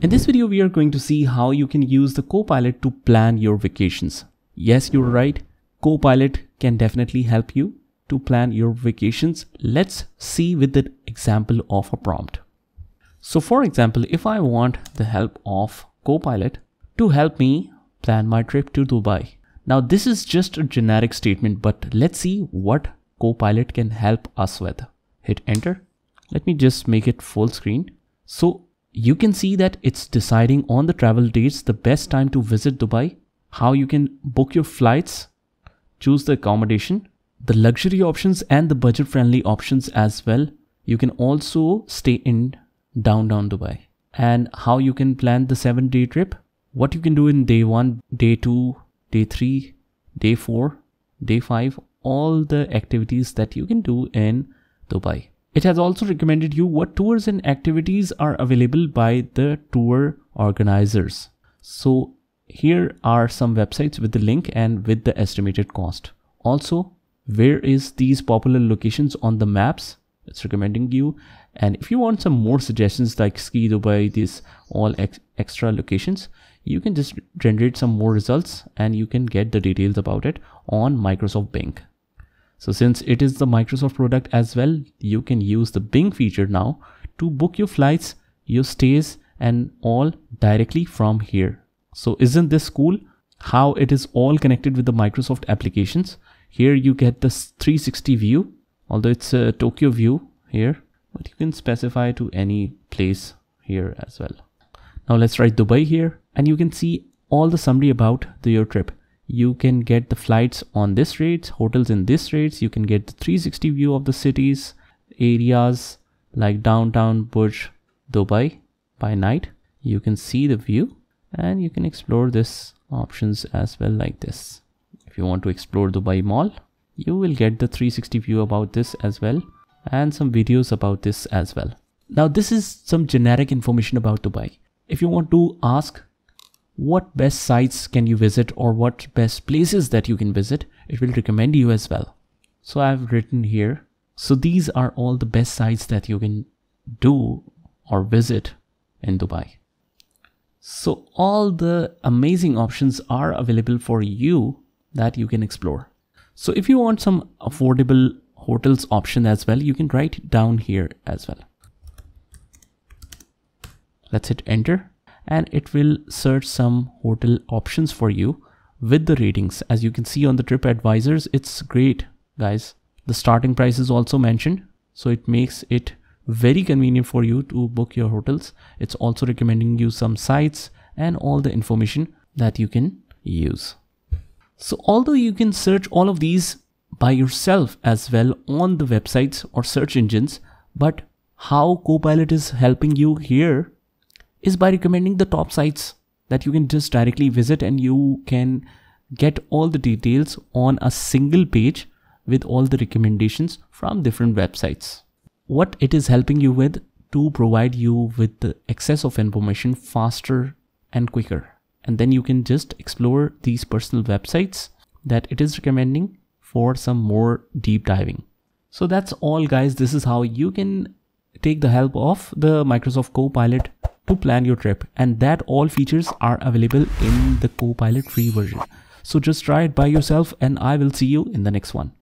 In this video, we are going to see how you can use the Copilot to plan your vacations. Yes, you're right. Copilot can definitely help you to plan your vacations. Let's see with the example of a prompt. So for example, if I want the help of Copilot to help me plan my trip to Dubai. Now this is just a generic statement, but let's see what Copilot can help us with. Hit enter. Let me just make it full screen. So you can see that it's deciding on the travel dates, the best time to visit Dubai, how you can book your flights, choose the accommodation, the luxury options and the budget friendly options as well. You can also stay in downtown Dubai, and how you can plan the 7-day trip, what you can do in day 1, day 2, day 3, day 4, day 5, all the activities that you can do in Dubai. It has also recommended you what tours and activities are available by the tour organizers. So here are some websites with the link and with the estimated cost. Also, where is these popular locations on the maps? It's recommending you. And if you want some more suggestions like Ski Dubai, these all extra locations, you can just generate some more results and you can get the details about it on Microsoft Bing. So since it is the Microsoft product as well, you can use the Bing feature now to book your flights, your stays and all directly from here. So isn't this cool? How it is all connected with the Microsoft applications. Here you get the 360 view, although it's a Tokyo view here, but you can specify to any place here as well. Now let's write Dubai here and you can see all the summary about your trip. You can get the flights on this rates, hotels in this rates. You can get the 360 view of the cities, areas like downtown Burj Dubai by night. You can see the view and you can explore this options as well like this. If you want to explore Dubai Mall, you will get the 360 view about this as well and some videos about this as well. Now this is some generic information about Dubai. If you want to ask what best sites can you visit or what best places that you can visit, it will recommend you as well. So I've written here. So these are all the best sites that you can do or visit in Dubai. So all the amazing options are available for you that you can explore. So if you want some affordable hotels option as well, you can write it down here as well. Let's hit enter. And it will search some hotel options for you with the ratings. As you can see on the TripAdvisors, it's great, guys. The starting price is also mentioned, so it makes it very convenient for you to book your hotels. It's also recommending you some sites and all the information that you can use. So although you can search all of these by yourself as well on the websites or search engines, but how Copilot is helping you here is by recommending the top sites that you can just directly visit, and you can get all the details on a single page with all the recommendations from different websites. What it is helping you with to provide you with the access of information faster and quicker. And then you can just explore these personal websites that it is recommending for some more deep diving. So that's all, guys. This is how you can take the help of the Microsoft Copilot to plan your trip, and that all features are available in the Copilot free version. So just try it by yourself and I will see you in the next one.